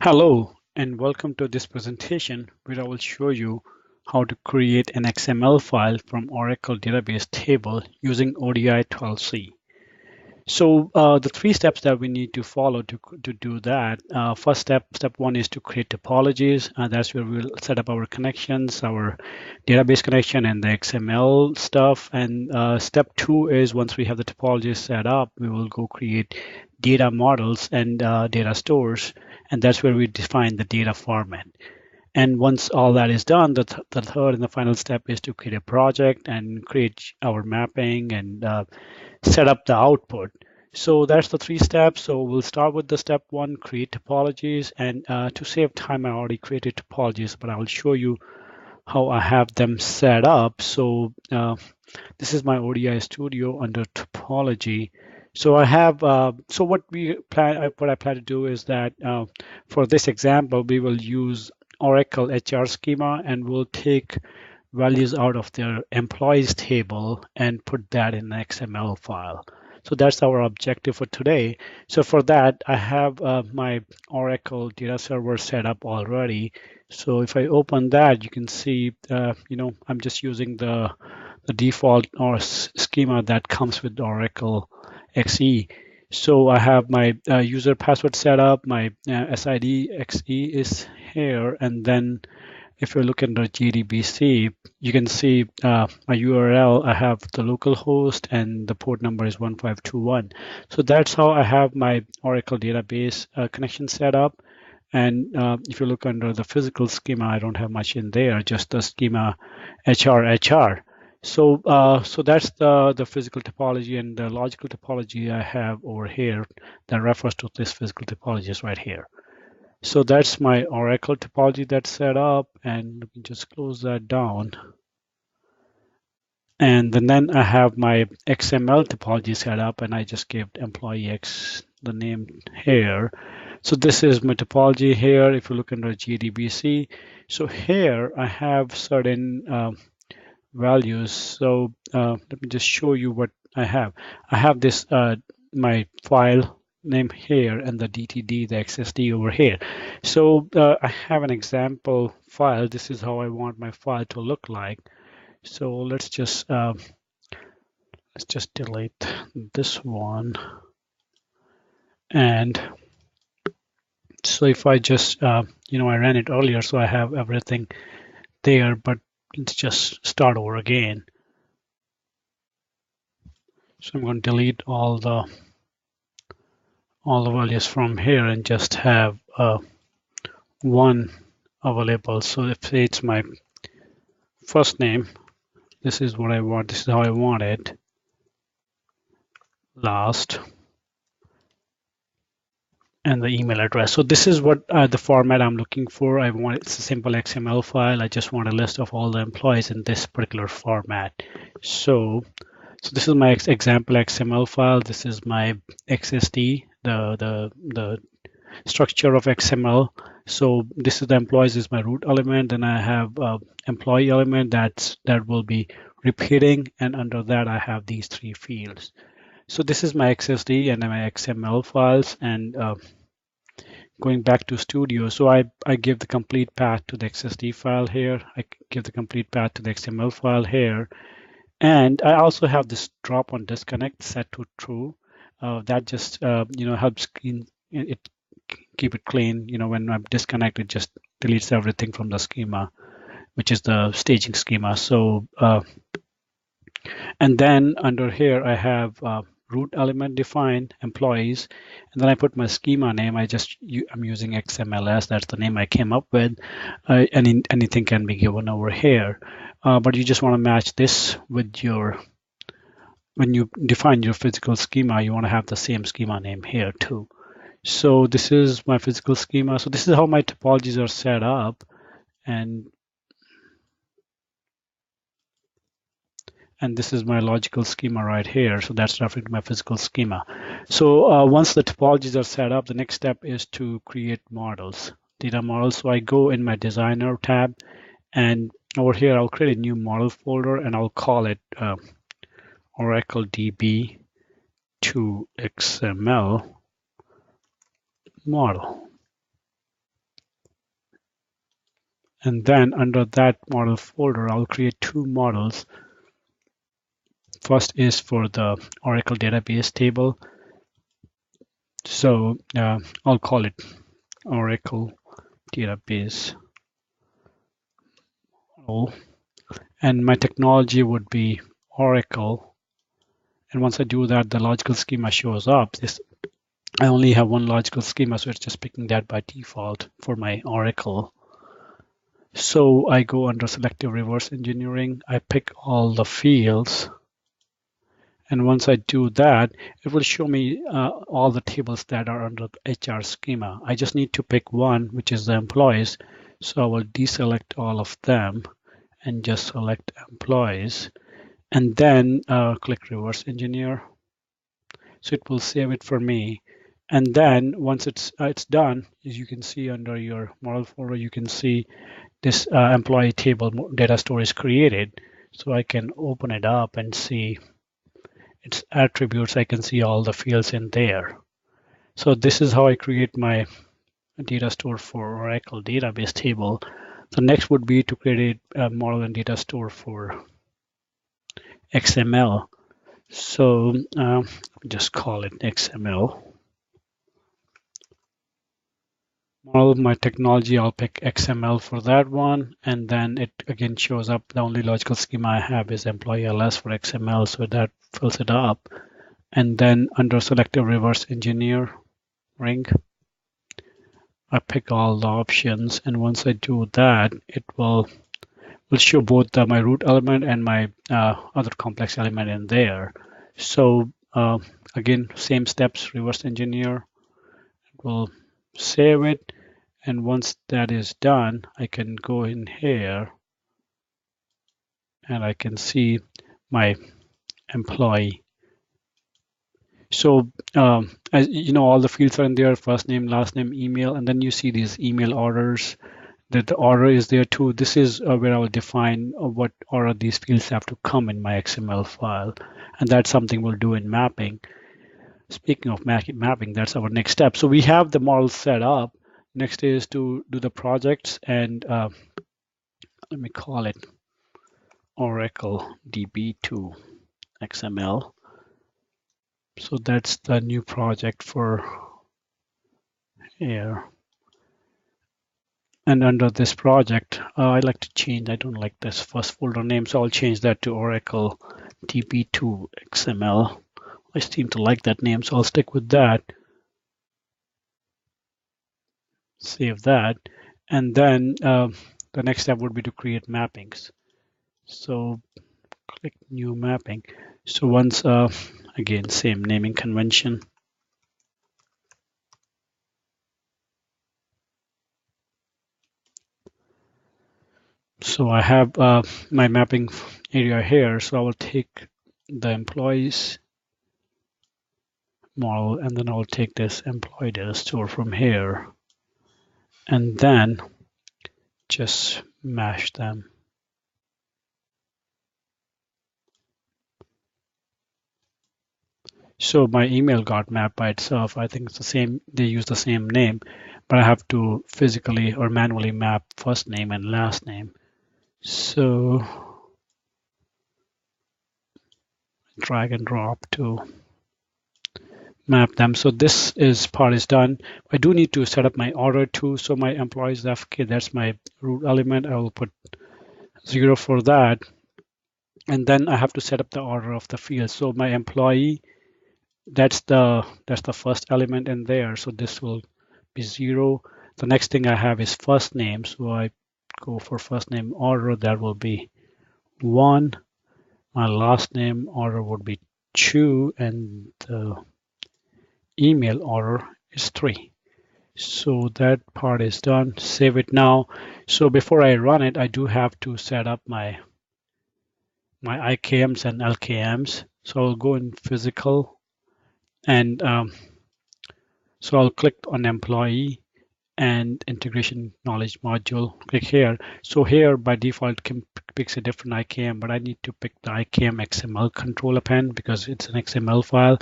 Hello and welcome to this presentation where I will show you how to create an XML file from Oracle database table using ODI 12c. So the three steps that we need to follow to do that. First step one is to create topologies. That's where we'll set up our connections, our database connection and the XML stuff. And step two is once we have the topologies set up, we will go create data models and data stores. And that's where we define the data format. And once all that is done, the third and the final step is to create a project and create our mapping and set up the output. So that's the three steps. So we'll start with the step one, create topologies. And to save time, I already created topologies, but I will show you how I have them set up. So this is my ODI Studio under topology. So I have, so what I plan to do is that for this example, we will use Oracle HR schema and we'll take values out of their employees table and put that in an XML file. So that's our objective for today. So for that, I have my Oracle data server set up already. So if I open that, you can see, I'm just using the default or schema that comes with Oracle XE. So I have my user password set up, my SID XE is here, and then if you look under JDBC, you can see my URL. I have the local host and the port number is 1521. So that's how I have my Oracle database connection set up. And if you look under the physical schema, I don't have much in there, just the schema HR. So that's the physical topology, and the logical topology I have over here that refers to this physical topology is right here. So that's my Oracle topology that's set up, and let me just close that down. And then I have my XML topology set up, and I just gave employee X the name here. So this is my topology here. If you look under JDBC, so here I have certain values. So let me just show you what I have. I have this my file name here and the DTD, the XSD over here. So I have an example file. This is how I want my file to look like. So let's just delete this one. And so if I just, I ran it earlier, so I have everything there, but let's just start over again. So I'm going to delete all the values from here and just have one available. So if it's my first name, this is what I want. This is how I want it. Last. And the email address. So this is what the format I'm looking for. I want it's a simple XML file. I just want a list of all the employees in this particular format. So this is my example XML file. This is my XSD, the structure of XML. So this is the employees is my root element. Then I have employee element that will be repeating, and under that I have these three fields. So this is my XSD and my XML files, and going back to Studio. So I give the complete path to the XSD file here. I give the complete path to the XML file here. And I also have this drop on disconnect set to true. That just helps it keep it clean. When I'm disconnected, it just deletes everything from the schema, which is the staging schema. So and then under here I have root element defined employees, and then I put my schema name. I'm using XMLS. That's the name I came up with. Anything can be given over here, but you just want to match this with your. When you define your physical schema, you want to have the same schema name here too. So this is my physical schema. So this is how my topologies are set up, and this is my logical schema right here. So that's referring to my physical schema. So once the topologies are set up, the next step is to create models, data models. So I go in my designer tab, and over here I'll create a new model folder, and I'll call it Oracle DB to XML model. And then under that model folder, I'll create two models. First is for the Oracle database table. So I'll call it Oracle database model. And my technology would be Oracle. And once I do that, the logical schema shows up. I only have one logical schema, so it's just picking that by default for my Oracle. So I go under selective reverse engineering. I pick all the fields. And once I do that, it will show me all the tables that are under the HR schema. I just need to pick one, which is the employees. So I will deselect all of them and just select employees. And then click reverse engineer. So it will save it for me. And then once it's done, as you can see under your model folder, you can see this employee table data store is created. So I can open it up and see its attributes. I can see all the fields in there. So this is how I create my data store for Oracle database table. The next would be to create a model and data store for XML. So just call it XML. Model my technology, I'll pick XML for that one, and then it again shows up. The only logical schema I have is employee ls for XML, so that fills it up. And then under selective reverse engineering, I pick all the options, and once I do that, it will show both my root element and my other complex element in there. So again, same steps, reverse engineer, it will save it. And once that is done, I can go in here and I can see my employee. So as you know, all the fields are in there, first name, last name, email, and then you see these email orders. That the order is there too. This is where I will define what order these fields have to come in my XML file. And that's something we'll do in mapping. Speaking of mapping, that's our next step. So we have the model set up. Next is to do the projects, and let me call it Oracle DB2 XML. So that's the new project for here. And under this project, I like to change, I don't like this first folder name, so I'll change that to Oracle DB2 XML. I seem to like that name, so I'll stick with that. Save that. And then the next step would be to create mappings. So click new mapping. So once, again, same naming convention. So I have my mapping area here. So I will take the employees model, and then I'll take this employee data store from here, and then just mash them. So my email got mapped by itself. I think it's the same, they use the same name, but I have to physically or manually map first name and last name. So drag and drop to map them. So this part is done. I do need to set up my order too. So my employees FK, that's my root element. I will put 0 for that. And then I have to set up the order of the field. So my employee, that's the first element in there. So this will be 0. The next thing I have is first name. So I go for first name order. That will be 1. My last name order would be 2, and the email order is 3. So that part is done. Save it now. So before I run it, I do have to set up my IKMs and LKMs. So I'll go in physical, and so I'll click on employee, and integration knowledge module. Click here. So here by default picks a different IKM, but I need to pick the IKM XML control append because it's an XML file.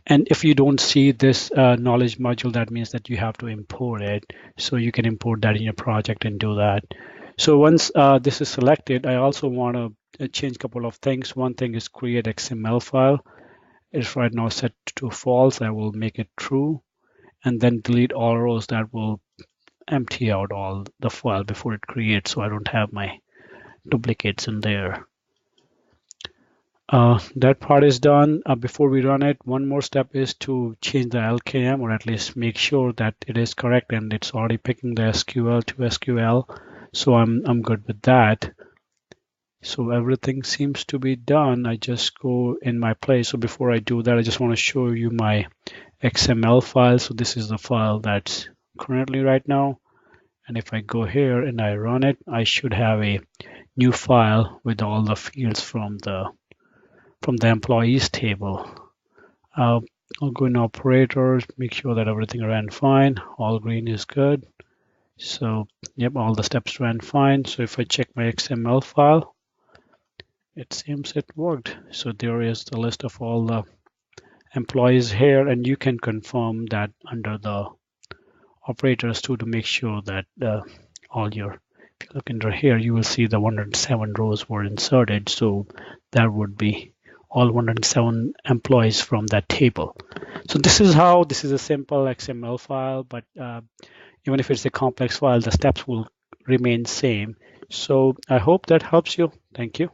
And if you don't see this knowledge module, that means that you have to import it. So you can import that in your project and do that. So once this is selected, I also want to change a couple of things. One thing is create XML file. It's right now set to false. I will make it true, and then delete all rows. That will empty out all the file before it creates, so I don't have my duplicates in there. That part is done. Before we run it, one more step is to change the LKM, or at least make sure that it is correct and it's already picking the SQL to SQL. So I'm good with that. So everything seems to be done. I just go in my place. So before I do that, I just want to show you my XML file. So this is the file that's currently right now. And if I go here and I run it, I should have a new file with all the fields from the employees table. I'll go in operators, make sure that everything ran fine. All green is good. So yep, all the steps ran fine. So if I check my XML file, it seems it worked. So there is the list of all the employees here, and you can confirm that under the operators too, to make sure that all your, if you look under here, you will see the 107 rows were inserted. So that would be all 107 employees from that table. So this is a simple XML file, but even if it's a complex file, the steps will remain same. So I hope that helps you. Thank you.